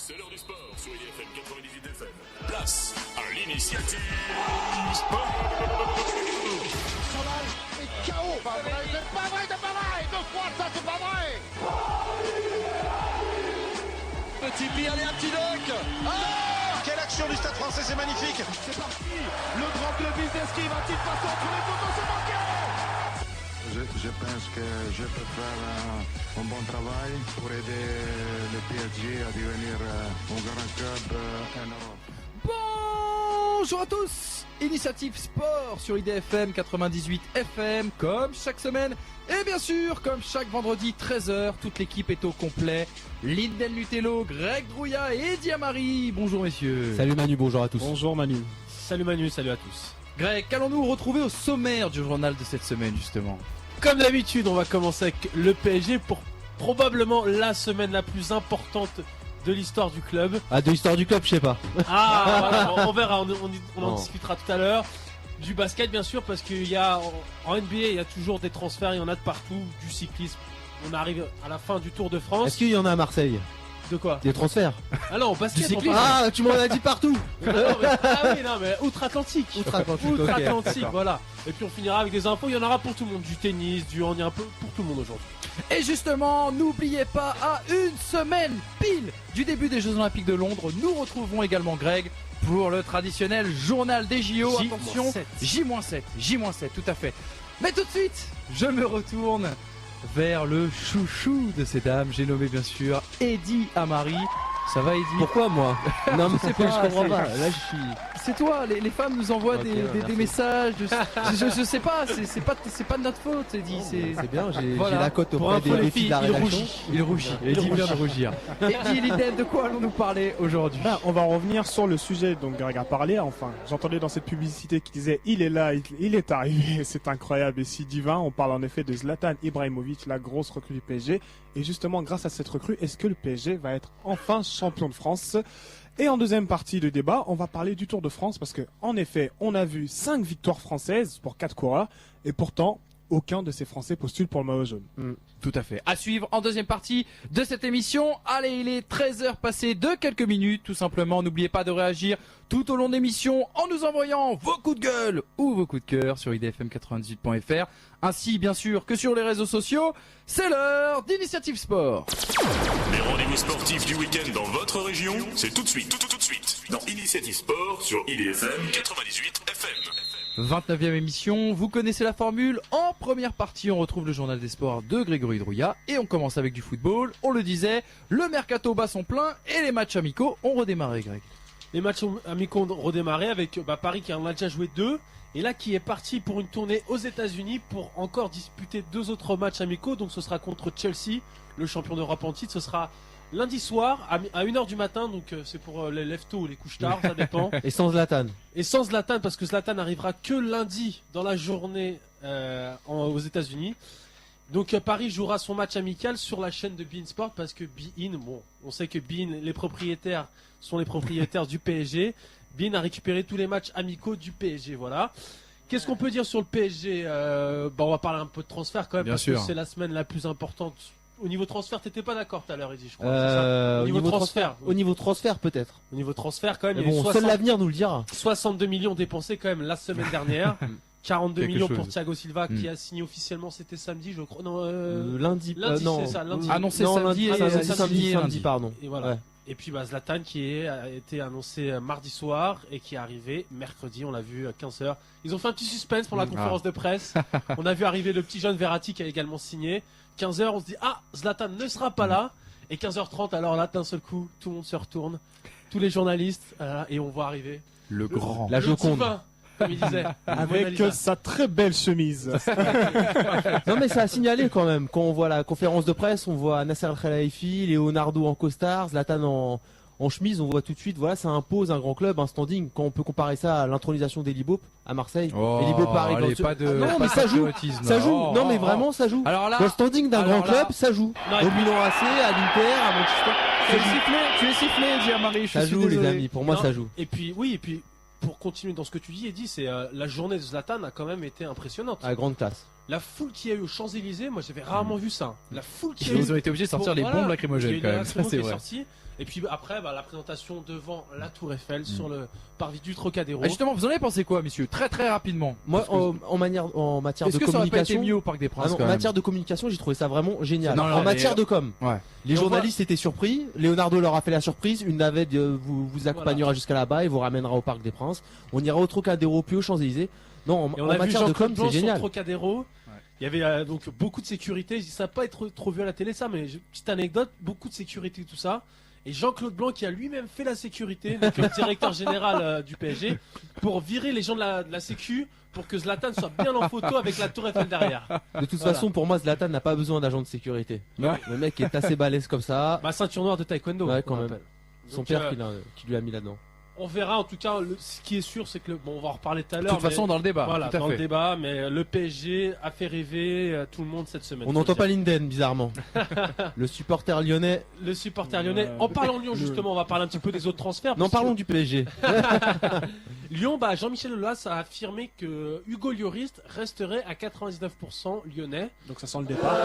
C'est l'heure du sport sur IDFM 98 FM. Place à l'initiative sport. Chaval est KO. C'est pas vrai, c'est pas vrai. Deux fois ça, c'est pas vrai. Petit pli, allez, un petit dunk. Oh, quelle action du Stade Français, c'est magnifique. C'est parti. Le grand club business qui va-t-il passer entre les poteaux, c'est marqué. Je pense que je peux faire un bon travail pour aider le PSG à devenir un grand club en Europe. Bonjour à tous, Initiative Sport sur IDFM 98 FM, comme chaque semaine, et bien sûr, comme chaque vendredi 13h, toute l'équipe est au complet. Linden Lutello, Greg Drouillat et Eddie Amari. Bonjour messieurs. Salut Manu, bonjour à tous. Bonjour Manu. Salut Manu, salut à tous. Greg, qu'allons-nous retrouver au sommaire du journal de cette semaine justement? Comme d'habitude, on va commencer avec le PSG pour probablement la semaine la plus importante de l'histoire du club. Ah, de l'histoire du club, je sais pas. Ah, voilà, on verra, on en discutera tout à l'heure. Du basket bien sûr, parce qu'il y a en NBA, il y a toujours des transferts, il y en a de partout, du cyclisme. On arrive à la fin du Tour de France. Est-ce qu'il y en a à Marseille? De quoi? Des transferts? Ah non, au basket. Du cyclisme. Ah, tu m'en as dit partout. Ah oui, outre-Atlantique. Outre-Atlantique, okay, voilà. Et puis on finira avec des infos, il y en aura pour tout le monde. Du tennis, du hand, un peu pour tout le monde aujourd'hui. Et justement, n'oubliez pas, à une semaine pile du début des Jeux Olympiques de Londres, nous retrouverons également Greg pour le traditionnel journal des JO. Attention, J-7, tout à fait. Mais tout de suite, je me retourne vers le chouchou de ces dames. J'ai nommé bien sûr Eddie Amari. Ça va Eddie? Pourquoi moi? Non mais je sais pas, je comprends pas. Là je suis... C'est toi, les femmes nous envoient des messages. Je sais pas, c'est pas de notre faute, Eddie. C'est bien, j'ai voilà. la cote auprès des filles de la rédaction. Il rougit. Eddie vient de rougir. Eddie, Linden, de quoi allons-nous parler aujourd'hui? On va revenir sur le sujet dont Greg a parlé. Enfin, j'entendais dans cette publicité qui disait il est là, il est arrivé, c'est incroyable et si divin. On parle en effet de Zlatan Ibrahimovic, la grosse recrue du PSG. Et justement, grâce à cette recrue, est-ce que le PSG va être enfin champion de France? Et en deuxième partie de débat, on va parler du Tour de France parce que, en effet, on a vu 5 victoires françaises pour 4 coureurs et pourtant, aucun de ces Français postule pour le maillot jaune. Tout à fait. À suivre en deuxième partie de cette émission. Allez, il est 13h passé de quelques minutes. Tout simplement, n'oubliez pas de réagir tout au long de l'émission en nous envoyant vos coups de gueule ou vos coups de cœur sur idfm98.fr. Ainsi, bien sûr, que sur les réseaux sociaux. C'est l'heure d'Initiative Sport. Les rendez-vous sportifs du week-end dans votre région, c'est tout de suite, tout de suite, dans Initiative Sport sur IDFM 98 FM. 29e émission, vous connaissez la formule. En première partie, on retrouve le journal des sports de Grégory Drouillat et on commence avec du football. On le disait, le mercato bat son plein et les matchs amicaux ont redémarré, Greg. Les matchs amicaux ont redémarré avec Paris qui en a déjà joué 2 et là qui est parti pour une tournée aux États-Unis pour encore disputer 2 autres matchs amicaux. Donc ce sera contre Chelsea, le champion d'Europe en titre. Ce sera lundi soir à 1h du matin, donc c'est pour les lève-tôt ou les couches tard, ça dépend. Et sans Zlatan. Et sans Zlatan, parce que Zlatan n'arrivera que lundi dans la journée aux États-Unis. Donc Paris jouera son match amical sur la chaîne de beIN Sport parce que beIN, bon, on sait que beIN, les propriétaires sont les propriétaires du PSG. beIN a récupéré tous les matchs amicaux du PSG, voilà. Qu'est-ce qu'on peut dire sur le PSG? On va parler un peu de transfert quand même, parce que c'est la semaine la plus importante. Au niveau transfert, t'étais pas d'accord tout à l'heure, Eddie, je crois. C'est ça au niveau transfert. Au niveau transfert, peut-être. Au niveau transfert, quand même. Mais bon, seul l'avenir nous le dira. 62 millions dépensés quand même la semaine dernière. 42 millions chose. pour Thiago Silva qui a signé officiellement, c'était samedi, je crois. Non, lundi. non. C'est ça, lundi. Annoncé samedi, pardon. Et voilà. Ouais. Et puis Zlatan qui a été annoncé mardi soir et qui est arrivé mercredi, on l'a vu à 15h. Ils ont fait un petit suspense pour la conférence de presse. On a vu arriver le petit jeune Verratti qui a également signé. 15h, on se dit Zlatan ne sera pas là. Et 15h30, alors là d'un seul coup, tout le monde se retourne, tous les journalistes, et on voit arriver la Joconde. Divin, comme il disait, avec sa très belle chemise. Non mais ça a signalé quand même. Quand on voit la conférence de presse, on voit Nasser Al-Khelaifi, Leonardo en costard, Zlatan en chemise, on voit tout de suite, voilà, ça impose un grand club, un standing. Quand on peut comparer ça à l'intronisation d'Eli Boep à Marseille, Eli Boep arrive non mais ça joue, non mais vraiment ça joue. Alors là, le standing d'un grand club, ça joue. Non, au Milan AC, à l'Inter, à Manchester. tu es sifflé, Jean-Marie. Ça joue les amis, pour moi ça joue. Et puis pour continuer dans ce que tu dis, Eddie, c'est la journée de Zlatan a quand même été impressionnante. À grande classe. La foule qui a eu aux Champs-Élysées, moi j'avais rarement vu ça. La foule qui a eu. Ils ont été obligés de sortir les bombes lacrymogènes quand même, ça c'est vrai. Et puis après, la présentation devant la Tour Eiffel sur le parvis du Trocadéro. Ah, justement, vous en avez pensé quoi, messieurs? Très très rapidement. Moi, en matière de communication. Est-ce que ça aurait pas été mieux au Parc des Princes en matière de communication, j'ai trouvé ça vraiment génial. Non, en matière de com, les on journalistes étaient surpris. Leonardo leur a fait la surprise. Une navette vous accompagnera jusqu'à là-bas et vous ramènera au Parc des Princes. On ira au Trocadéro puis aux Champs-Élysées. Non, en matière de com, c'est génial. Sur Trocadéro. Il y avait donc beaucoup de sécurité. Ça n'a pas été trop vu à la télé, ça, mais petite anecdote, beaucoup de sécurité, tout ça. Et Jean-Claude Blanc qui a lui-même fait la sécurité, donc le directeur général du PSG, pour virer les gens de la sécu, pour que Zlatan soit bien en photo avec la Tour Eiffel derrière. De toute façon, pour moi, Zlatan n'a pas besoin d'agent de sécurité. Le mec est assez balèze comme ça. Ceinture noire de taekwondo. Ouais, quand même. Son père qui lui a mis là-dedans. On verra en tout cas, ce qui est sûr, c'est que on va en reparler tout à l'heure. De toute façon, dans le débat. Voilà, dans le débat, mais le PSG a fait rêver tout le monde cette semaine. On n'entend pas Linden, bizarrement. Le supporter lyonnais. En parlant de Lyon, justement, on va parler un petit peu des autres transferts. Non, parlons du PSG. Lyon, Jean-Michel Aulas a affirmé que Hugo Lloris resterait à 99% lyonnais. Donc ça sent le départ.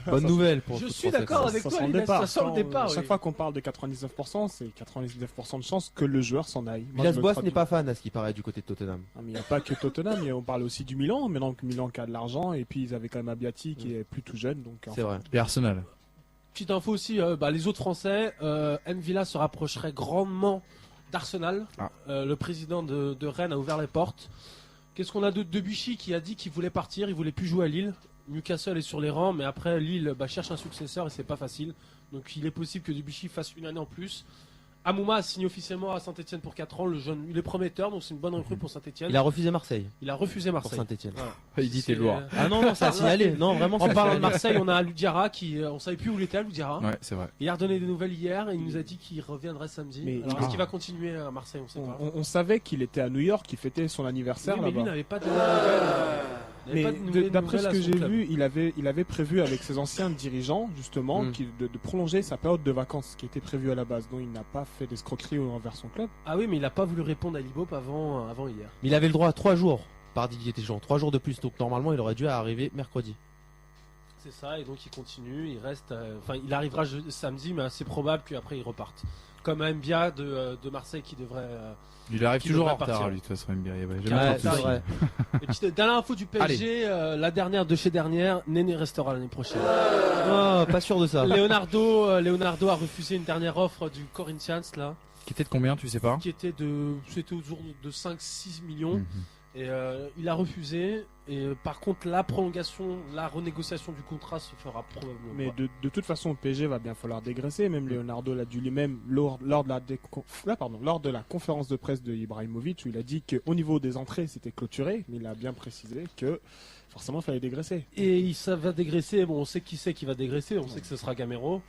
Bonne nouvelle pour Je suis d'accord avec toi, ça sent le départ. Chaque fois qu'on parle de 99%, c'est 99% de chance que le joueur s'en aille. Villas-Boas n'est pas fan à ce qui paraît du côté de Tottenham. Il n'y a pas que Tottenham, on parle aussi du Milan, maintenant que Milan qui a de l'argent, et puis ils avaient quand même Abbiati qui est plus tout jeune. C'est vrai. Et Arsenal. Petite info aussi, les autres Français, Villa se rapprocherait grandement d'Arsenal. Le président de Rennes a ouvert les portes. Qu'est-ce qu'on a de Debuchy qui a dit qu'il voulait partir, il voulait plus jouer à Lille. Newcastle est sur les rangs, mais après Lille cherche un successeur et c'est pas facile. Donc il est possible que Debuchy fasse une année en plus. Amouma a signé officiellement à Saint-Etienne pour 4 ans. Le jeune, il est prometteur, donc c'est une bonne recrue pour Saint-Etienne. Il a refusé Marseille. Pour Saint-Etienne. Il dit t'es lourd. Ah non, ça a signalé. Non, vraiment. En parlant de Marseille, on a Loudiara qui, on savait plus où il était, Loudiara. Ouais, c'est vrai. Il a redonné des nouvelles hier et il nous a dit qu'il reviendrait samedi. Mais alors, est-ce qu'il va continuer à Marseille? On sait pas. On savait qu'il était à New York, qu'il fêtait son anniversaire oui, mais lui n'avait pas de Mais d'après ce que j'ai vu, il avait prévu avec ses anciens dirigeants, justement, de prolonger sa période de vacances qui était prévue à la base. Donc il n'a pas fait d'escroquerie envers son club. Ah oui, mais il n'a pas voulu répondre à Libop avant hier. Mais il avait le droit à 3 jours par Didier Deschamps, 3 jours de plus. Donc normalement, il aurait dû arriver mercredi. C'est ça, et donc il continue, il reste. Il arrivera samedi, mais c'est probable qu'après il reparte. Comme Mbia de Marseille qui devrait. Il arrive toujours en retard, lui, de toute façon, Mbia. C'est vrai. Et puis, dernière info du PSG, la dernière de chez dernière, Néné restera l'année prochaine. Oh, pas sûr de ça. Leonardo a refusé une dernière offre du Corinthians, là. Qui était de combien, tu sais pas? C'était autour de 5-6 millions. Et il a refusé. Et par contre, la prolongation, la renégociation du contrat se fera probablement. Mais de toute façon, le PSG va bien falloir dégraisser. Même Leonardo l'a dit lui-même lors de la conférence de presse de Ibrahimovic, où il a dit qu'au niveau des entrées, c'était clôturé. Mais il a bien précisé que forcément, il fallait dégraisser. Et ça va dégraisser. Bon, on sait qui c'est qui va dégraisser. On sait que ce sera Gamero.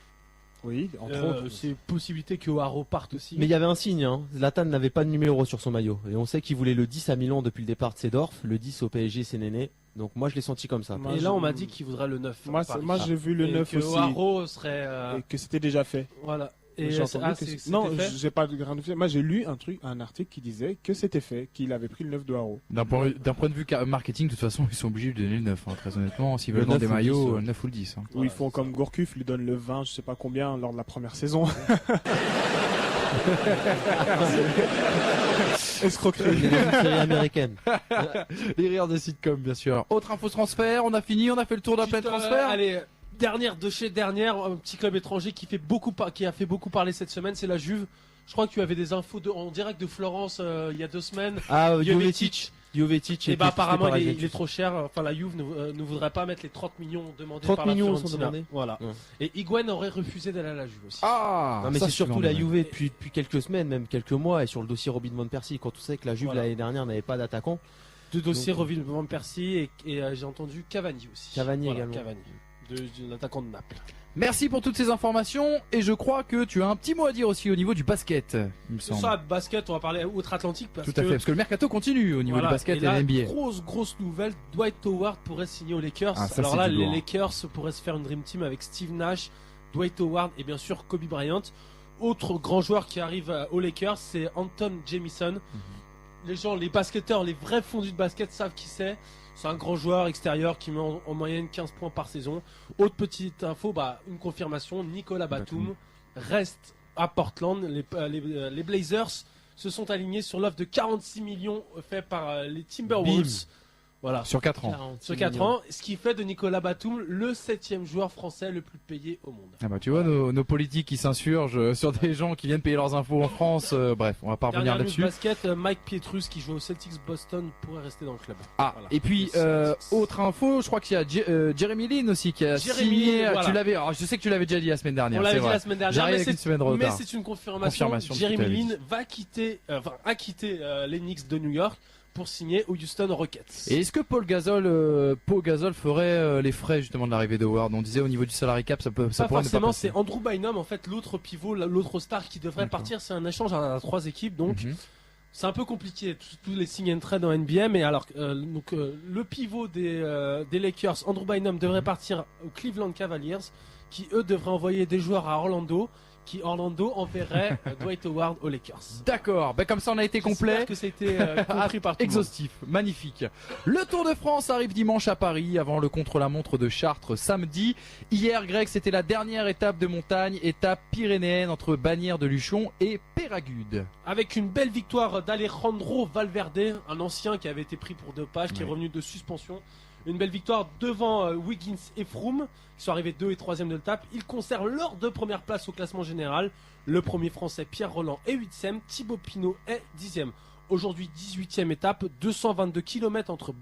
Oui, entre autres. C'est possibilité que O'Haro parte aussi. Mais il y avait un signe, Zlatan n'avait pas de numéro sur son maillot. Et on sait qu'il voulait le 10 à Milan depuis le départ de Seedorf. Le 10 au PSG, c'est Néné. Donc moi, je l'ai senti comme ça. Et là, on m'a dit qu'il voudrait le 9. Moi j'ai vu le 9 aussi. O'Haro serait. Et que c'était déjà fait. Voilà. Et non, j'ai pas de grand. Moi, j'ai lu un article qui disait que c'était fait, qu'il avait pris le 9 de Haro. D'un point de vue marketing, de toute façon, ils sont obligés de donner le 9, très honnêtement. S'ils veulent vendre des maillots, le 9 ou le 10. Ou ils font comme Gourcuff, lui donne le 20, je sais pas combien, lors de la première saison. Escroquerie. Les séries américaines. Les rires de sitcom, bien sûr. Autre info transfert, on a fini, on a fait le tour d'un plein transfert. Allez. Dernière de chez dernière, un petit club étranger qui a fait beaucoup parler cette semaine, c'est la Juve. Je crois que tu avais des infos en direct de Florence il y a 2 semaines. Ah, Jovetic. Et apparemment il est trop cher. Enfin, la Juve ne voudrait pas mettre les 30 millions demandés 30 par la millions Fiorentina. sont demandés. Voilà. Ouais. Et Higuain aurait refusé d'aller à la Juve aussi. Ah, non, mais c'est surtout la Juve depuis quelques semaines, même quelques mois, et sur le dossier Robin van Persie, quand on sait que la Juve l'année dernière n'avait pas d'attaquant. Deux dossiers Robin van Persie et j'ai entendu Cavani aussi. Cavani également. De l'attaquant de Naples. Merci pour toutes ces informations et je crois que tu as un petit mot à dire aussi au niveau du basket, il me semble. Ça, basket, on va parler outre-Atlantique parce que le mercato continue au niveau du basket et de la NBA. Grosse nouvelle, Dwight Howard pourrait signer aux Lakers. Alors là, les Lakers pourraient se faire une dream team avec Steve Nash, Dwight Howard et bien sûr Kobe Bryant. Autre grand joueur qui arrive aux Lakers, c'est Anton Jamison. les gens, les basketteurs, les vrais fondus de basket savent qui c'est. C'est un grand joueur extérieur qui met en moyenne 15 points par saison. Autre petite info, une confirmation, Nicolas Batum reste à Portland. Les Blazers se sont alignés sur l'offre de 46 millions fait par les Timberwolves. Voilà. Sur 4 ans. Sur 4 ans, ce qui fait de Nicolas Batum le 7e joueur français le plus payé au monde. Ah bah tu vois nos politiques qui s'insurgent sur des gens qui viennent payer leurs infos en France. Bref, on va pas revenir là-dessus. Basket, Mike Pietrus qui joue au Celtics Boston pourrait rester dans le club. Ah, voilà. Et puis autre info, je crois qu'il y a Jeremy Lin aussi qui a signé. Voilà. Tu l'avais, alors je sais que tu l'avais déjà dit la semaine dernière. On l'avait dit vrai. la semaine dernière, J'arrive avec une semaine de retard. Mais c'est une confirmation. Jeremy Lin a quitté les Knicks de New York pour signer aux Houston Rockets. Et est-ce que Paul Gasol ferait les frais justement de l'arrivée de Howard? On disait au niveau du salary cap, ça pourrait forcément, ne pas passer. c'est Andrew Bynum en fait, l'autre pivot, l'autre star qui devrait partir. C'est un échange à 3 équipes, donc c'est un peu compliqué tous les sign and trade en NBA. Mais alors le pivot des Lakers, Andrew Bynum, devrait partir aux Cleveland Cavaliers, qui eux devraient envoyer des joueurs à Orlando. Qui Orlando enverrait Dwight Howard aux Lakers. D'accord, comme ça on a été complet. J'espère que ça a été compris par tout exhaustif, magnifique. Le Tour de France arrive dimanche à Paris avant le contre-la-montre de Chartres samedi. Hier, Greg, c'était la dernière étape de montagne, étape pyrénéenne entre Bagnères de Luchon et Péragude. Avec une belle victoire d'Alejandro Valverde, un ancien qui avait été pris pour dopage, qui est revenu de suspension. Une belle victoire devant Wiggins et Froome, qui sont arrivés 2 et 3e de l'étape. Ils conservent leurs 2 premières places au classement général. Le premier français Pierre Roland est 8e, Thibaut Pinot est 10e. Aujourd'hui 18e étape, 222 km entre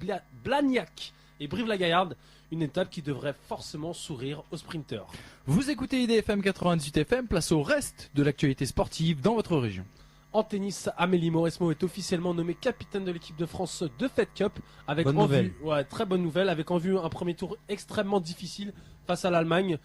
Blagnac et Brive-la-Gaillarde. Une étape qui devrait forcément sourire aux sprinteurs. Vous écoutez IDFM 98 FM, place au reste de l'actualité sportive dans votre région. En tennis, Amélie Mauresmo est officiellement nommée capitaine de l'équipe de France de Fed Cup. Avec bonne nouvelle. Très bonne nouvelle, avec en vue un premier tour extrêmement difficile face à l'Allemagne,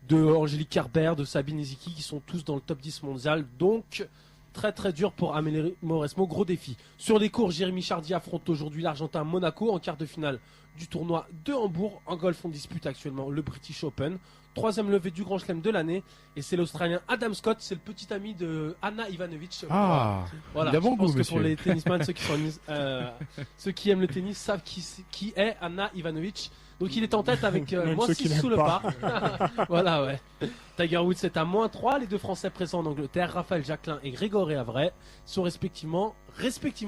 de Angélique Kerber, de Sabine Eziki, qui sont tous dans le top 10 mondial. Donc, très très dur pour Amélie Mauresmo, gros défi. Sur les cours, Jérémy Chardy affronte aujourd'hui l'Argentin Monaco en quart de finale du tournoi de Hambourg. En golf, on dispute actuellement le British Open. 3e levée du Grand Chelem de l'année, et c'est l'Australien Adam Scott, c'est le petit ami de Anna Ivanovic. Ah, voilà. il a bon Je pense goût, que monsieur. pour les tennisman, ceux qui aiment le tennis savent qui est Anna Ivanovic. Donc il est en tête avec moins 6 sous le par. Voilà, ouais. Tiger Woods est à -3. Les 2 Français présents en Angleterre, Raphaël Jacquelin et Grégory Avray, sont respectivement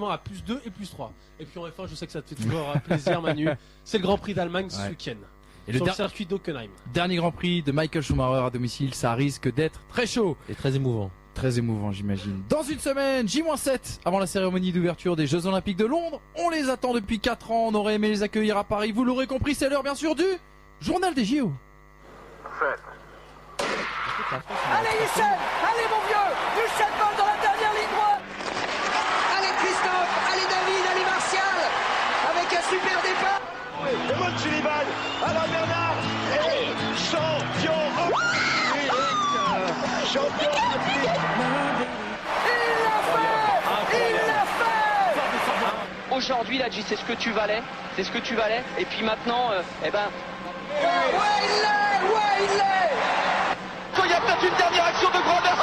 à +2 et +3. Et puis en F1, je sais que ça te fait toujours plaisir, Manu. C'est le Grand Prix d'Allemagne ce week-end. Et sur le circuit d'Hockenheim. Dernier Grand Prix de Michael Schumacher à domicile, ça risque d'être très chaud. Et très émouvant. Très émouvant, j'imagine. Dans une semaine, J-7, avant la cérémonie d'ouverture des Jeux Olympiques de Londres. On les attend depuis 4 ans, on aurait aimé les accueillir à Paris. Vous l'aurez compris, c'est l'heure bien sûr du Journal des JO. Allez Usain, allez mon vieux, Usain Bolt dans la dernière ligne droite. Allez Christophe, allez David, allez Martial, avec un super départ. Eman Sullivan, Alain Bernard, et champion champion Il l'a fait. Aujourd'hui, là, c'est ce que tu valais, et puis maintenant, ouais, il l'est. Il y a peut-être une dernière action de grandeur.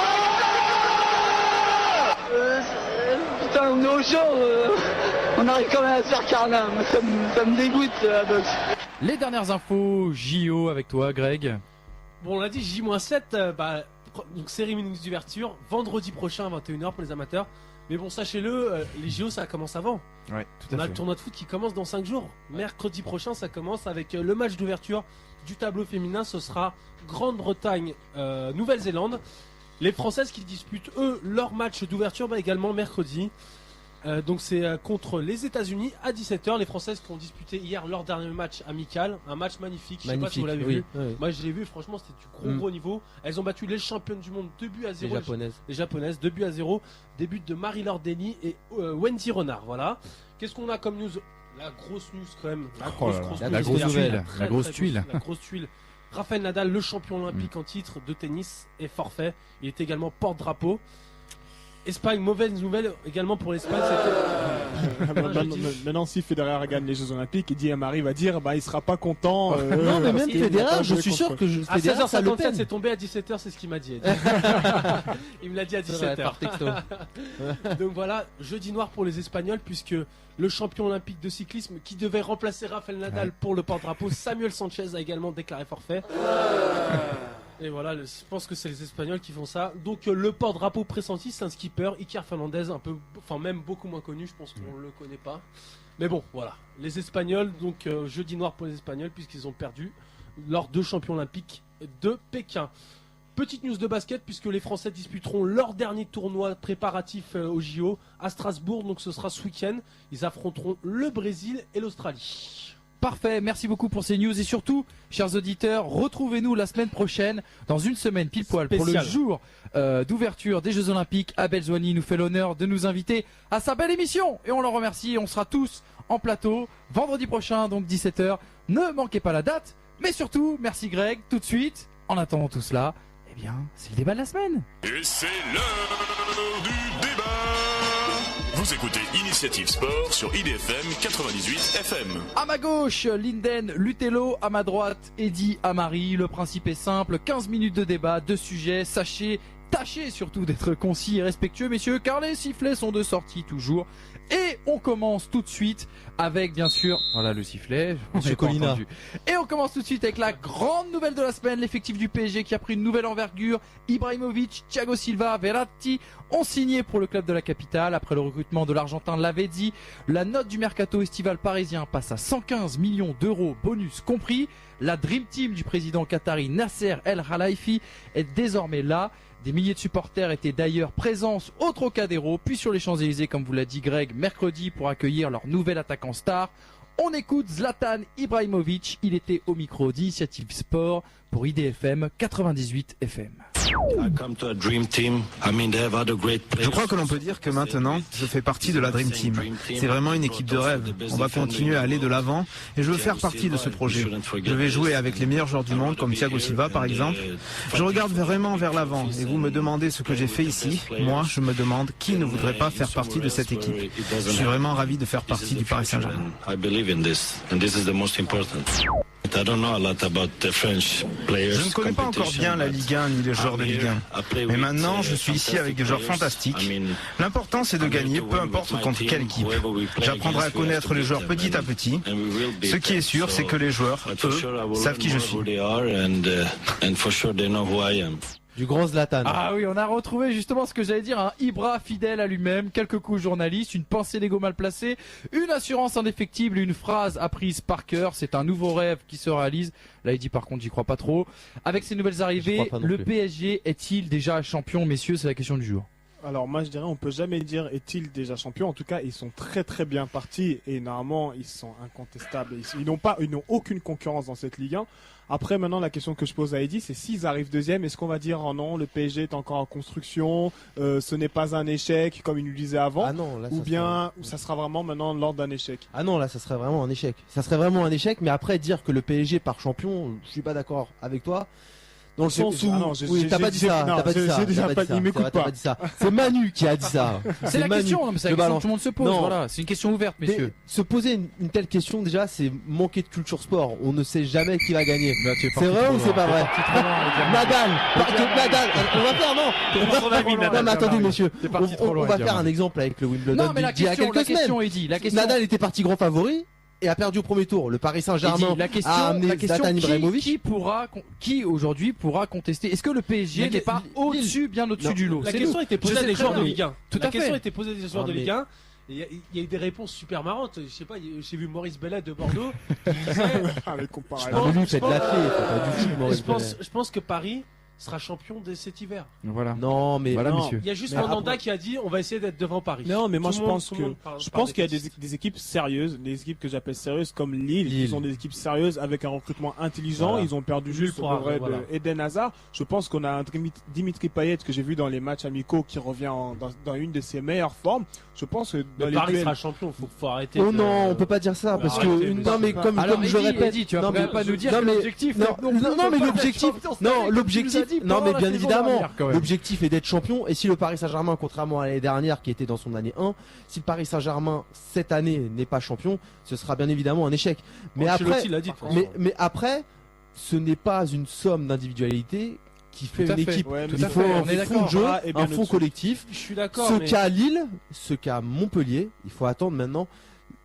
Putain, on est au show, on arrive quand même à se faire carnam, ça me dégoûte la boxe. Les dernières infos JO avec toi, Greg. Bon, on l'a dit, J-7, donc cérémonie d'ouverture, vendredi prochain à 21h pour les amateurs. Mais bon, sachez-le, les JO ça commence avant. Ouais, tout à On a fait. le tournoi de foot qui commence dans 5 jours. Mercredi prochain, ça commence avec le match d'ouverture du tableau féminin. Ce sera Grande-Bretagne, Nouvelle-Zélande. Les Françaises qui disputent, eux, leur match d'ouverture également mercredi. Donc c'est contre les États-Unis à 17h. Les Françaises qui ont disputé hier leur dernier match amical. Un match magnifique. Je sais pas si vous l'avez vu. Oui. Moi je l'ai vu, franchement c'était du gros niveau. Elles ont battu les championnes du monde 2-0. Les japonaises 2-0. Début de Marie-Laure Denis et Wendy Renard. Voilà. Qu'est-ce qu'on a comme news? La grosse news quand même. La grosse tuile. La grosse tuile. Rafael Nadal, le champion olympique en titre de tennis, est forfait. Il est également porte-drapeau. Espagne, mauvaise nouvelle également pour l'Espagne. Maintenant, si Federer gagne les Jeux Olympiques, Di Maria va dire il sera pas content. Non, mais même Federer, je suis sûr que à Federer, ça le 16h57, peine. c'est tombé à 17h, c'est ce qu'il m'a dit. Il me l'a dit à 17h. Par texto. Donc voilà, jeudi noir pour les Espagnols, puisque le champion olympique de cyclisme qui devait remplacer Rafael Nadal pour le porte-drapeau, Samuel Sanchez, a également déclaré forfait. Et voilà, je pense que c'est les Espagnols qui font ça. Donc le porte-drapeau pressenti, c'est un skipper, Iker Fernandez, même beaucoup moins connu, je pense qu'on le connaît pas. Mais bon, voilà, les Espagnols, donc jeudi noir pour les Espagnols, puisqu'ils ont perdu leurs 2 champions olympiques de Pékin. Petite news de basket, puisque les Français disputeront leur dernier tournoi préparatif au JO à Strasbourg, donc ce sera ce week-end. Ils affronteront le Brésil et l'Australie. Parfait, merci beaucoup pour ces news et surtout, chers auditeurs, retrouvez-nous la semaine prochaine, dans une semaine pile poil, pour le jour d'ouverture des Jeux Olympiques. Abel Zouani nous fait l'honneur de nous inviter à sa belle émission et on le remercie. On sera tous en plateau vendredi prochain, donc 17h. Ne manquez pas la date, mais surtout, merci Greg, tout de suite. En attendant tout cela, eh bien, c'est le débat de la semaine. Et c'est l'heure du débat. Vous écoutez Initiative Sport sur IDFM 98 FM. À ma gauche, Linden Lutello, à ma droite, Eddy Amari. Le principe est simple, 15 minutes de débat, 2 sujets, tâchez surtout d'être concis et respectueux, messieurs, car les sifflets sont de sortie toujours. Et on commence tout de suite avec, bien sûr, voilà le sifflet, Monsieur Colina. Et on commence tout de suite avec la grande nouvelle de la semaine, l'effectif du PSG qui a pris une nouvelle envergure. Ibrahimovic, Thiago Silva, Verratti ont signé pour le club de la capitale. Après le recrutement de l'Argentin Lavezzi, la note du mercato estival parisien passe à 115 millions d'euros, bonus compris. La Dream Team du président qatari Nasser El Khelaifi est désormais là. Des milliers de supporters étaient d'ailleurs présents au Trocadéro, puis sur les Champs-Élysées, comme vous l'a dit Greg, mercredi pour accueillir leur nouvel attaquant star. On écoute Zlatan Ibrahimovic, il était au micro d'Initiative Sport pour IDFM 98 FM. Je crois que l'on peut dire que maintenant, je fais partie de la Dream Team. C'est vraiment une équipe de rêve. On va continuer à aller de l'avant et je veux faire partie de ce projet. Je vais jouer avec les meilleurs joueurs du monde comme Thiago Silva par exemple. Je regarde vraiment vers l'avant et vous me demandez ce que j'ai fait ici. Moi, je me demande qui ne voudrait pas faire partie de cette équipe. Je suis vraiment ravi de faire partie du Paris Saint-Germain. Je ne connais pas encore bien la Ligue 1 ni les joueurs de Ligue 1. Mais maintenant, je suis ici avec des joueurs fantastiques. L'important, c'est de gagner, peu importe contre quelle équipe. J'apprendrai à connaître les joueurs petit à petit. Ce qui est sûr, c'est que les joueurs, eux, savent qui je suis. Du grand Zlatan. Ah oui, on a retrouvé justement ce que j'allais dire, un Ibra fidèle à lui-même, quelques coups journalistes, une pensée d'ego mal placée, une assurance indéfectible, une phrase apprise par cœur. C'est un nouveau rêve qui se réalise. Là, il dit par contre, j'y crois pas trop. Avec ces nouvelles arrivées, le PSG est-il déjà champion, messieurs? C'est la question du jour. Alors moi je dirais on peut jamais dire est-il déjà champion. En tout cas ils sont très très bien partis et normalement ils sont incontestables. Ils n'ont aucune concurrence dans cette Ligue 1. Après maintenant la question que je pose à Eddy c'est s'ils arrivent deuxième, est-ce qu'on va dire oh non le PSG est encore en construction, ce n'est pas un échec comme il nous disait avant, ah non, là, ou bien ça sera vraiment maintenant l'ordre d'un échec? Ah non là ça serait vraiment un échec. Ça serait vraiment un échec, mais après dire que le PSG part champion, je suis pas d'accord avec toi. Dans le sens où, oui, t'as pas dit ça, t'as pas dit ça, il m'écoute pas. C'est Manu qui a dit ça. C'est la question, c'est la question que tout le monde se pose, voilà. C'est une question ouverte, messieurs. Se poser une telle question, déjà, c'est manquer de culture sport. On ne sait jamais qui va gagner. C'est vrai ou c'est pas vrai? Nadal, on va faire, non, mais attendez, messieurs. On va faire un exemple avec le Wimbledon d'il y a quelques semaines. Nadal était parti grand favori et a perdu au premier tour. Le Paris Saint-Germain a amené Zlatan Ibrahimovic. Qui aujourd'hui pourra contester? Est-ce que le PSG n'est pas au-dessus, bien au-dessus du lot? La question était posée à des joueurs de Ligue 1. La question était posée à des joueurs de Ligue 1. Il y a eu des réponses super marrantes. Je sais pas, j'ai vu Maurice Bellet de Bordeaux. Je pense que Paris sera champion de cet hiver. Voilà. Non, mais voilà, messieurs. Il y a juste Mandanda qui a dit on va essayer d'être devant Paris. Non, mais moi je pense qu'il y a des équipes sérieuses, des équipes que j'appelle sérieuses comme Lille, qui sont des équipes sérieuses avec un recrutement intelligent. Voilà. Ils ont perdu juste pour Eden Hazard. Je pense qu'on a un Dimitri Payet que j'ai vu dans les matchs amicaux qui revient dans une de ses meilleures formes. Je pense que dans Paris sera champion. Faut arrêter. Oh non, on peut pas dire ça parce que non, mais comme je répète, tu vas pas nous dire que l'objectif. Non, mais l'objectif, dit. Non, mais bien évidemment, quand même. l'objectif est d'être champion. Et si le Paris Saint-Germain, contrairement à l'année dernière qui était dans son année 1, si le Paris Saint-Germain cette année n'est pas champion, ce sera bien évidemment un échec. Mais Ancelotti l'a dit, de toute façon. mais après, ce n'est pas une somme d'individualité qui fait Tout à une fait. équipe. Ouais, Il faut on est un fond de jeu, d'accord. Ah, et bien un fond au-dessus. collectif. Je suis d'accord. Ce mais- qu'a Lille, ce qu'a Montpellier, il faut attendre maintenant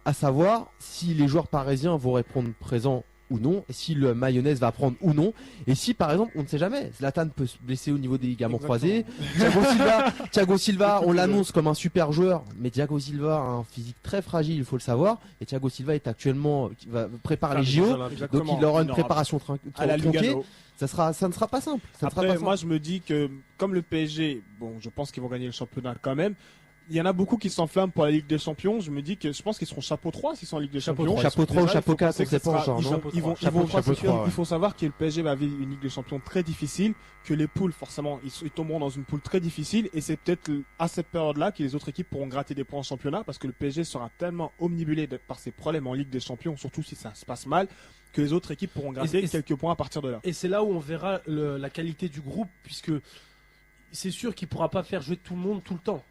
à savoir si les joueurs parisiens vont répondre présents ou non, et si le mayonnaise va prendre ou non, et si par exemple, on ne sait jamais, Zlatan peut se blesser au niveau des ligaments croisés, Thiago Silva, on l'annonce comme un super joueur, mais Thiago Silva a un physique très fragile, il faut le savoir, et Thiago Silva est actuellement, qui va préparer les JO, donc Exactement. il aura une aura- préparation à la tronquée, Lugano. ça ne sera pas simple. Ça ne sera Après, pas simple. moi, je me dis que comme le PSG, bon, je pense qu'ils vont gagner le championnat quand même. Il y en a beaucoup qui s'enflamment pour la Ligue des Champions. Je me dis que je pense qu'ils seront chapeau 3 s'ils sont en Ligue des Champions. Chapeau 3 ou Déjà, chapeau il faut 4, penser on que sait ce pas sera- encore, ils non vont- ils vont- Chapeau ils vont- 3, Il faut savoir que le PSG va vivre une Ligue des Champions très difficile, que les poules, forcément, ils tomberont dans une poule très difficile, et c'est peut-être à cette période-là que les autres équipes pourront gratter des points en championnat, parce que le PSG sera tellement omnibulé par ses problèmes en Ligue des Champions, surtout si ça se passe mal, que les autres équipes pourront gratter Et- quelques points à partir de là. Et c'est là où on verra la qualité du groupe, puisque c'est sûr qu'il pourra pas faire jouer tout le monde tout le temps.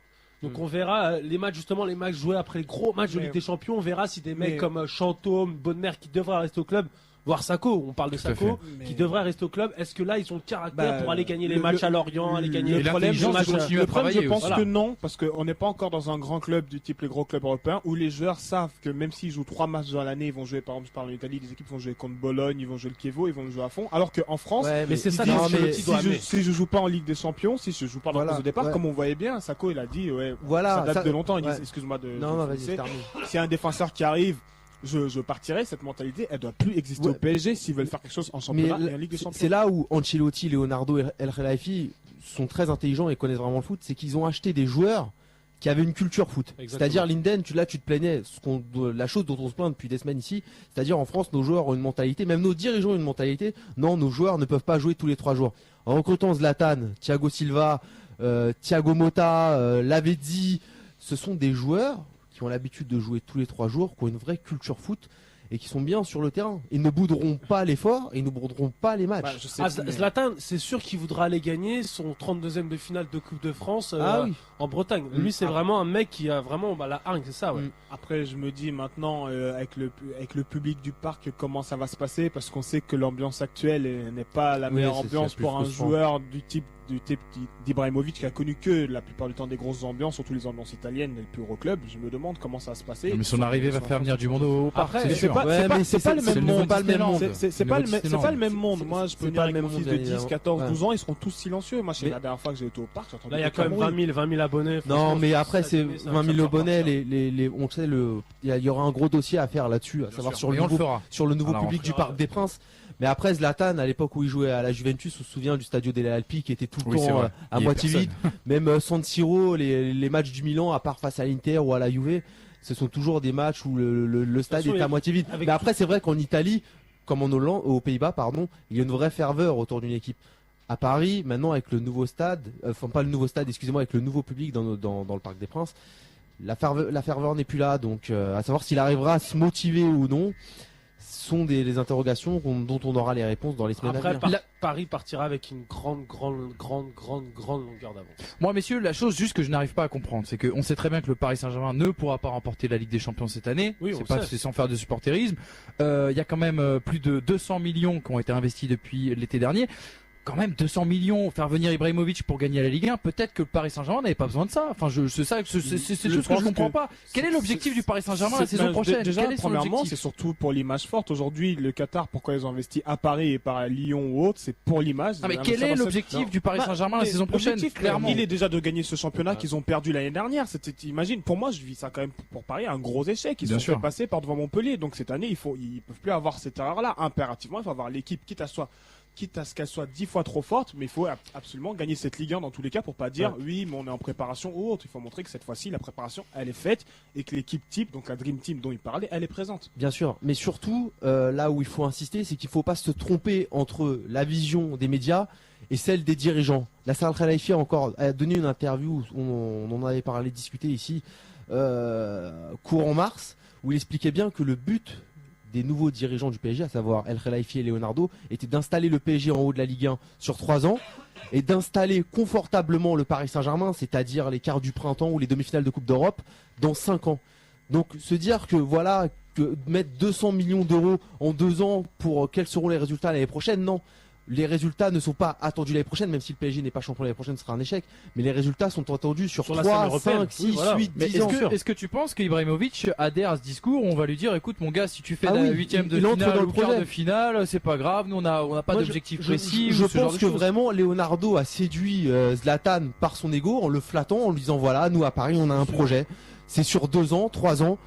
Donc on verra les matchs, justement, les matchs joués après les gros matchs de Mais- Ligue des Champions, on verra si des mecs mais- comme Chantôme, Bonnemer qui devraient rester au club, voire Sako, on parle de Tout à Sako, fait. qui Mais- devrait rester au club, est-ce que là ils ont le caractère Bah, pour aller gagner les le- matchs le- à Lorient, aller gagner et Le problème, l'intelligence je- de continuer à le problème, je travailler pense aussi. que non, parce qu'on n'est pas encore dans un grand club du type les gros clubs européens où les joueurs savent que même s'ils jouent 3 matchs dans l'année, ils vont jouer, par exemple, je parle en Italie, les équipes vont jouer contre Bologne, ils vont jouer le Chievo, ils vont le jouer à fond. Alors qu'en France, Ouais, mais c'est ils ça disent, que mais si, doit amener. si je joue pas en Ligue des Champions, si je joue pas dans Voilà, au départ, ouais. comme on voyait bien, Sako il a dit, ouais, Voilà, ça date ça- de longtemps. Il dit, ouais. excuse-moi de. Non, non, vas-y, c'est termine. S'il y a un défenseur qui arrive, je partirai. Cette mentalité, elle doit plus exister Ouais. au PSG s'ils veulent faire quelque chose en championnat et en Ligue des c'est Champions. là où Ancelotti, Leonardo et El Khelaifi sont très intelligents et connaissent vraiment le foot, c'est qu'ils ont acheté des joueurs qui avaient une culture foot. Exactement. C'est-à-dire Linden, tu te plaignais, la chose dont on se plaint depuis des semaines ici, c'est-à-dire en France, nos joueurs ont une mentalité, même nos dirigeants ont une mentalité, non, nos joueurs ne peuvent pas jouer tous les 3 jours. En recrutant Zlatan, Thiago Silva, Thiago Motta, Lavezzi, ce sont des joueurs qui ont l'habitude de jouer tous les 3 jours, qui ont une vraie culture foot et qui sont bien sur le terrain. Ils ne bouderont pas l'effort et ils ne bouderont pas les matchs. Bah, je sais, Ah, mais- Zlatan, c'est sûr qu'il voudra aller gagner son 32e de finale de Coupe de France Ah oui. en Bretagne. Lui, c'est Ah. vraiment un mec qui a vraiment la hargne, c'est ça, ouais. Après, je me dis maintenant, avec le public du parc, comment ça va se passer, parce qu'on sait que l'ambiance actuelle n'est pas la Oui, meilleure c'est ambiance plus pour un frustrant. joueur du type d'Ibrahimovic qui a connu que la plupart du temps des grosses ambiances, surtout les ambiances italiennes et le plus gros club. Je me demande comment ça va se passer. Mais son arrivée va faire venir du monde au parc, Après, c'est c'est sûr. pas, Ouais, c'est pas- mais c'est pas le c'est même le nouveau monde. pas le même monde. C'est Le pas nouveau le Disneyland. c'est pas le même monde. Moi, je peux c'est venir pas avec le mon même fils de monde, 10, évidemment. 14, Ouais. 12 ans, ils seront tous silencieux. Moi, c'est Mais- la dernière fois que j'ai été au parc. Là, il y a quand même 20 000 abonnés. Non, franchement, mais ça après, c'est ça 20 000 va abonnés. partir. On sait, il y aura un gros dossier à faire là-dessus, à savoir sur Et le on le nouveau, fera. sur le nouveau À la public du rentrée. Parc des Princes. Mais après, Zlatan, à l'époque où il jouait à la Juventus, on se souvient du Stadio delle Alpi qui était tout le Oui, c'est temps vrai. à Il y a moitié personne. vide. Même San Siro, les matchs du Milan, à part face à l'Inter ou à la Juve, ce sont toujours des matchs où le stade façon, est à moitié vide. avec Mais après, c'est vrai qu'en Italie, comme en Hollande, aux Pays-Bas, pardon, il y a une vraie ferveur autour d'une équipe. À Paris, maintenant, avec le nouveau stade, enfin pas le nouveau stade, excusez-moi, avec le nouveau public dans le Parc des Princes, la ferveur n'est plus là. Donc, à savoir s'il arrivera à se motiver ou non, sont des interrogations dont on aura les réponses dans les semaines à Après, venir. Paris partira avec une grande longueur d'avance. Moi, messieurs, la chose juste que je n'arrive pas à comprendre, c'est qu'on sait très bien que le Paris Saint-Germain ne pourra pas remporter la Ligue des Champions cette année. Oui, on c'est le pas sait. c'est sans faire de supporterisme. Il y a quand même plus de 200 millions qui ont été investis depuis l'été dernier. Quand même 200 millions, faire venir Ibrahimovic pour gagner la Ligue 1, peut-être que le Paris Saint-Germain n'avait pas besoin de ça. Enfin, c'est ça, c'est Je chose que je pense comprends que pas. Quel est l'objectif du Paris Saint-Germain la C'est- saison ben, prochaine Déjà, Quel est son premièrement, objectif c'est surtout pour l'image forte. Aujourd'hui, le Qatar, pourquoi ils ont investi à Paris et pas à Lyon ou autre, c'est pour l'image. Ah, mais Ça quel va est se- l'objectif Non. du Paris Bah, Saint-Germain la mais saison prochaine l'objectif, Clairement. il est déjà de gagner ce championnat qu'ils ont perdu l'année dernière. Imagine, pour moi, je vis ça quand même pour Paris un gros échec. Ils Bien sont sûr. fait passer par devant Montpellier. Donc cette année, ils peuvent plus avoir cette erreur-là. Impérativement, il faut avoir l'équipe, quitte à ce qu'elle soit 10 fois trop forte, mais il faut absolument gagner cette Ligue 1 dans tous les cas pour pas dire oui, mais on est en préparation ou autre. Il faut montrer que cette fois-ci, la préparation, elle est faite et que l'équipe type, donc la Dream Team dont il parlait, elle est présente. Bien sûr, mais surtout, là où il faut insister, c'est qu'il ne faut pas se tromper entre la vision des médias et celle des dirigeants. La Nasser Al-Khelaifi a donné une interview, on en avait discuté ici, courant mars, où il expliquait bien que le but des nouveaux dirigeants du PSG, à savoir El Khelaifi et Leonardo, était d'installer le PSG en haut de la Ligue 1 sur 3 ans et d'installer confortablement le Paris Saint-Germain, c'est-à-dire les quarts du printemps ou les demi-finales de Coupe d'Europe, dans 5 ans. Donc se dire que voilà, que mettre 200 millions d'euros en 2 ans pour quels seront les résultats l'année prochaine, non. Les résultats ne sont pas attendus l'année prochaine, même si le PSG n'est pas champion l'année prochaine, ce sera un échec. Mais les résultats sont attendus sur 3, 5, 6, 8, 10 ans. Est-ce que tu penses qu'Ibrahimovic adhère à ce discours où on va lui dire, écoute mon gars, si tu fais la oui, 8ème de il entre finale dans le ou quart projet. de finale, c'est pas grave, nous on n'a pas d'objectif précis. Je ou ce genre pense de que choses. vraiment Leonardo a séduit Zlatan par son ego en le flattant, en lui disant voilà, nous à Paris on a un projet. C'est sur 2 ans, 3 ans.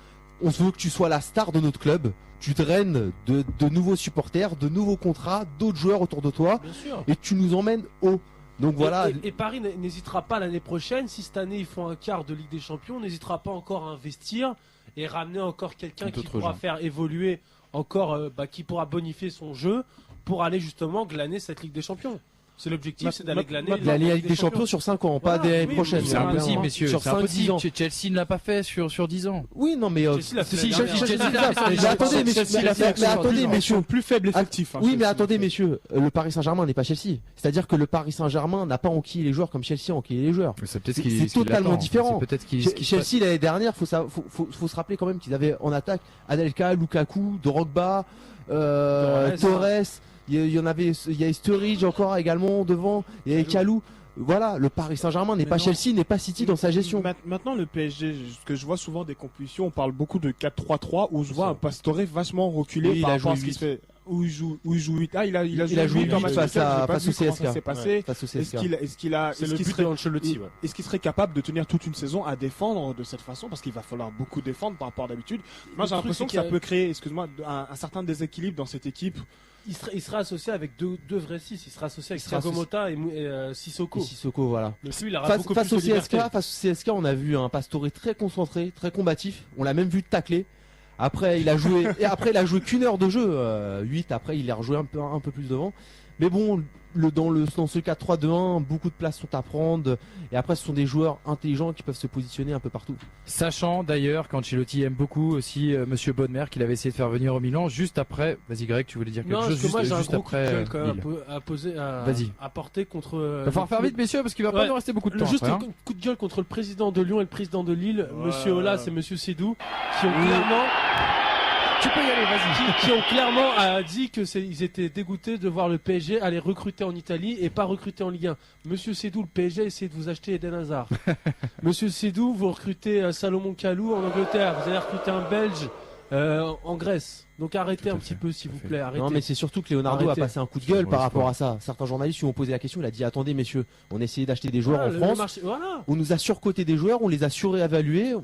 On veut que tu sois la star de notre club. Tu draines de nouveaux supporters, de nouveaux contrats, d'autres joueurs autour de toi. Bien sûr. Et tu nous emmènes haut. Donc voilà. Et Paris n'hésitera pas l'année prochaine, si cette année ils font un quart de Ligue des Champions, n'hésitera pas encore à investir et ramener encore quelqu'un qui pourra faire évoluer encore, qui pourra bonifier son jeu pour aller justement glaner cette Ligue des Champions. C'est l'objectif, c'est d'aller glaner la Ligue des Champions sur 5 ans, pas des prochaines. C'est impossible, messieurs. Sur C'est 5, 10 impossible. ans. Chelsea ne l'a pas fait sur 10 ans. Oui, non, mais attendez, messieurs, plus faible effectif. Oui, mais attendez, messieurs, le Paris Saint-Germain n'est pas Chelsea. C'est-à-dire que le Paris Saint-Germain n'a pas enquillé les joueurs comme Chelsea a enquillé les joueurs. C'est totalement différent. Chelsea l'année dernière, faut se rappeler quand même qu'ils avaient en attaque Anelka, Lukaku, Drogba, Torres. Il y a Sturridge encore également devant, il y a Kalou. Voilà, le Paris Saint-Germain n'est pas Chelsea, n'est pas City dans sa gestion. Maintenant, le PSG, ce que je vois souvent des compétitions, on parle beaucoup de 4-3-3 où je vois un Pastore vachement reculé par rapport à ce qui se fait. Où il joue 8. Ah, il a joué 8 face au CSK. Est-ce qu'il a, c'est le but de Ancelotti, ouais. Est-ce qu'il serait capable de tenir toute une saison à défendre de cette façon? Parce qu'il va falloir beaucoup défendre par rapport à d'habitude. Moi, j'ai l'impression que ça peut créer, excuse-moi, un certain déséquilibre dans cette équipe. Il sera associé avec deux vrais 6. Il sera associé avec Thiago Motta et Sissoko. Sissoko, voilà. Mais lui, il aura beaucoup plus de liberté. Face au CSK, on a vu un Pastore très concentré, très combatif. On l'a même vu tacler. Après, il a joué qu'une heure de jeu. 8, après, il a rejoué un peu plus devant. Mais bon, dans ce 4-3-2-1, beaucoup de places sont à prendre. Et après, ce sont des joueurs intelligents qui peuvent se positionner un peu partout. Sachant d'ailleurs qu'Ancelotti aime beaucoup aussi Monsieur Bonnemer, qu'il avait essayé de faire venir au Milan juste après. Vas-y, Greg, tu voulais dire quelque chose? Non, moi j'ai un gros après, coup de gueule quand même à porter contre. Il va falloir faire vite, messieurs, parce qu'il va pas nous rester beaucoup de temps. Juste après, un coup de gueule contre le président de Lyon et le président de Lille, Monsieur Aulas et Monsieur Sédou, qui ont clairement. Tu peux y aller, vas-y. Qui ont clairement dit ils étaient dégoûtés de voir le PSG aller recruter en Italie et pas recruter en Ligue 1. Monsieur Sédou, le PSG a essayé de vous acheter Eden Hazard. Monsieur Sédou, vous recrutez Salomon Kalou en Angleterre. Vous allez recruter un Belge en Grèce. Donc arrêtez un petit peu, s'il vous plaît. Arrêtez. Non, mais c'est surtout que Leonardo a passé un coup de gueule par rapport à ça. Certains journalistes lui ont posé la question. Il a dit attendez, messieurs, on a essayé d'acheter des joueurs en France. On nous a surcoté des joueurs, on les a surévalués.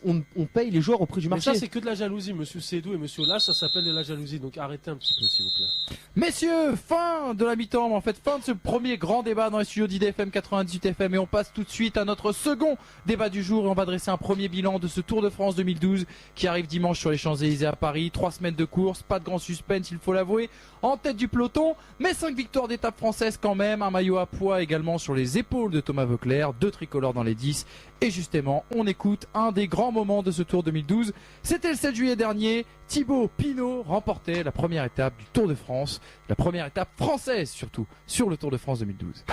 On paye les joueurs au prix du marché. Mais ça, c'est que de la jalousie, Monsieur Sédou et Monsieur Là. Ça s'appelle de la jalousie. Donc arrêtez un petit peu, s'il vous plaît. Messieurs, fin de la mi-temps, mais en fait fin de ce premier grand débat dans les studios d'IDFM 98 FM, et on passe tout de suite à notre second débat du jour, et on va dresser un premier bilan de ce Tour de France 2012 qui arrive dimanche sur les Champs-Élysées à Paris. 3 semaines de course, pas de grand suspense, il faut l'avouer, en tête du peloton, mais 5 victoires d'étape françaises quand même, un maillot à poids également sur les épaules de Thomas Voeckler, 2 tricolores dans les 10, et justement on écoute un des grands moments de ce Tour 2012. C'était le 7 juillet dernier, Thibaut Pinot remportait la première étape du Tour de France, la première étape française surtout, sur le Tour de France 2012.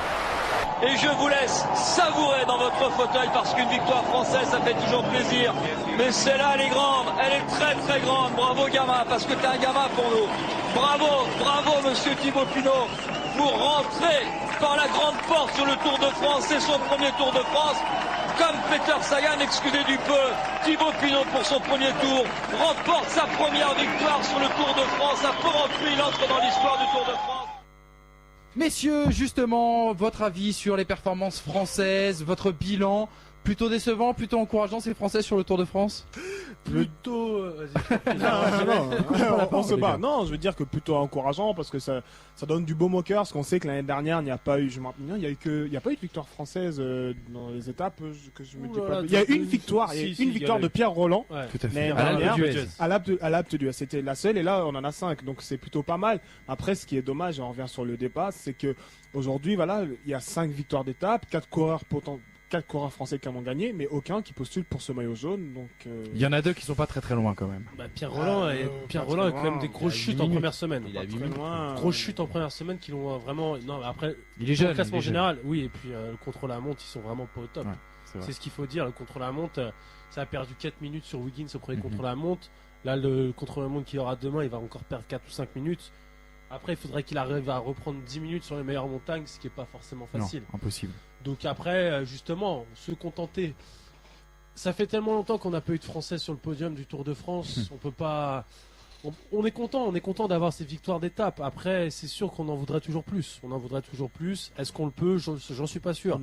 Et je vous laisse savourer dans votre fauteuil parce qu'une victoire française ça fait toujours plaisir. Mais celle-là elle est grande, elle est très très grande. Bravo gamin, parce que t'es un gamin pour nous. Bravo monsieur Thibaut Pinot. Vous rentrez par la grande porte sur le Tour de France, c'est son premier Tour de France. Comme Peter Sagan, excusez du peu, Thibaut Pinot pour son premier tour remporte sa première victoire sur le Tour de France. À Porrentruy, il entre dans l'histoire du Tour de France. Messieurs, justement, votre avis sur les performances françaises, votre bilan, plutôt décevant, plutôt encourageant ces Français sur le Tour de France? Plutôt... on se bat. Non, je veux dire que plutôt encourageant parce que ça donne du baume au cœur, parce qu'on sait que l'année dernière il n'y a pas eu, il y a pas eu de victoire française dans les étapes que je me dis pas. Il y a une victoire, de Pierre Roland. Ouais. Tout à fait. À l'Alpe d'Huez. C'était la seule, et là on en a 5, donc c'est plutôt pas mal. Après, ce qui est dommage, et on revient sur le débat, c'est que aujourd'hui, voilà, il y a 5 victoires d'étape, 4 coureurs 4 coureurs français qui en ont gagné, mais aucun qui postule pour ce maillot jaune. Donc, Il y en a 2 qui sont pas très très loin quand même. Pierre Rolland a quand même des grosses chutes en première semaine. Il a 8 minutes. Grosses chutes en première semaine qui l'ont vraiment. Non, mais après, il est jeune. Le classement général, oui, et puis le contrôle à la montre, ils sont vraiment pas au top. Ouais, c'est ce qu'il faut dire. Le contrôle à la montre, ça a perdu 4 minutes sur Wiggins au premier contrôle à la montre. Là, le contrôle à la montre qu'il aura demain, il va encore perdre 4 ou 5 minutes. Après, il faudrait qu'il arrive à reprendre 10 minutes sur les meilleures montagnes, ce qui est pas forcément facile. Non, impossible. Donc après, justement, se contenter. Ça fait tellement longtemps qu'on n'a pas eu de Français sur le podium du Tour de France. On peut pas. On est content d'avoir ces victoires d'étape. Après, c'est sûr qu'on en voudrait toujours plus. Est-ce qu'on le peut? J'en suis pas sûr.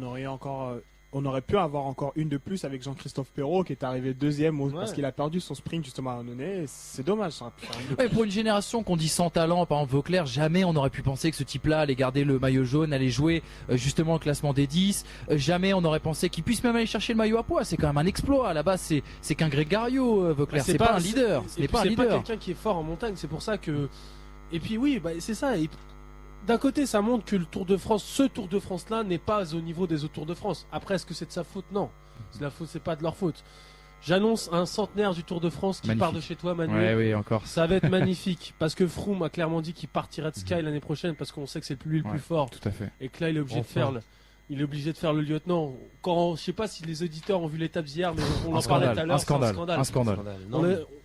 On aurait pu avoir encore une de plus avec Jean-Christophe Perrault qui est arrivé deuxième parce qu'il a perdu son sprint justement à Annonay. C'est dommage. Ça aurait pu faire une de plus. Pour une génération qu'on dit sans talent, par exemple Vauclair, jamais on aurait pu penser que ce type-là allait garder le maillot jaune, allait jouer justement le classement des 10. Jamais on aurait pensé qu'il puisse même aller chercher le maillot à poids. C'est quand même un exploit. À la base, c'est qu'un Grégario, Vauclair. C'est pas un leader. C'est pas quelqu'un qui est fort en montagne. C'est pour ça que. Et puis oui, c'est ça. D'un côté, ça montre que ce Tour de France-là n'est pas au niveau des autres Tours de France. Après, est-ce que c'est de sa faute? Non. C'est pas de leur faute. J'annonce un centenaire du Tour de France qui part de chez toi, Manu. Oui, encore. Ça va être magnifique. Parce que Froome a clairement dit qu'il partirait de Sky l'année prochaine parce qu'on sait que c'est lui le plus fort. Tout à fait. Et que là, il est obligé de faire le lieutenant. Je sais pas si les auditeurs ont vu l'étape d'hier, mais on en parlait tout à l'heure. Un scandale.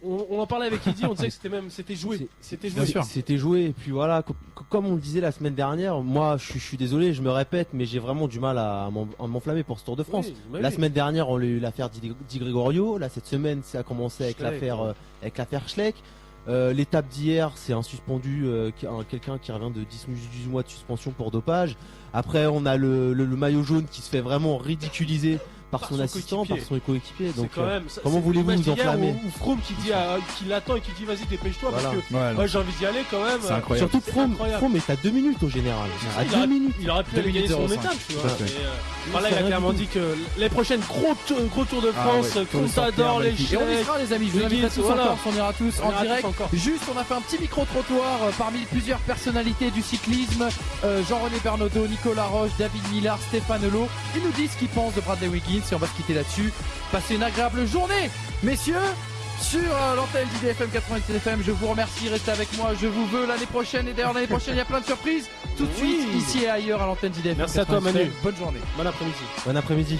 On en parlait avec Eddie, on disait que c'était joué. C'était joué. Et puis voilà, comme on le disait la semaine dernière, moi je suis désolé, je me répète, mais j'ai vraiment du mal à m'enflammer pour ce Tour de France. La semaine dernière, on a eu l'affaire Di Gregorio. Là, cette semaine, ça a commencé avec l'affaire Schleck. L'étape d'hier, c'est un suspendu, quelqu'un qui revient de 18 mois de suspension pour dopage. Après, on a le maillot jaune qui se fait vraiment ridiculiser par son assistant, par son coéquipier. Donc, comment voulez-vous vous enflammer? Ou Froome qui l'attend et qui dit vas-y dépêche-toi parce que moi j'ai envie d'y aller quand même. C'est incroyable. Surtout Froome est à 2 minutes au général. À 2 minutes. Il aurait pu aller gagner son étape, tu vois. Là, il a clairement dit que les prochaines gros Tours de France, Contador, les Schleck. Et on y sera, les amis. Je vous invite à tous on ira tous en direct. Juste, on a fait un petit micro-trottoir parmi plusieurs personnalités du cyclisme. Jean-René Bernaudot, Nicolas Roche, David Millard, Stéphane Lô. Ils nous disent ce qu'ils pensent de Bradley Wiggins et on va se quitter là-dessus. Passez une agréable journée, messieurs, sur l'antenne d'IDFM 88 FM. Je vous remercie, restez avec moi. Je vous veux l'année prochaine et d'ailleurs l'année prochaine il y a plein de surprises. Tout de suite, ici et ailleurs à l'antenne d'IDFM. Merci à toi Manu. Bonne journée. Bon après-midi. Bon après-midi.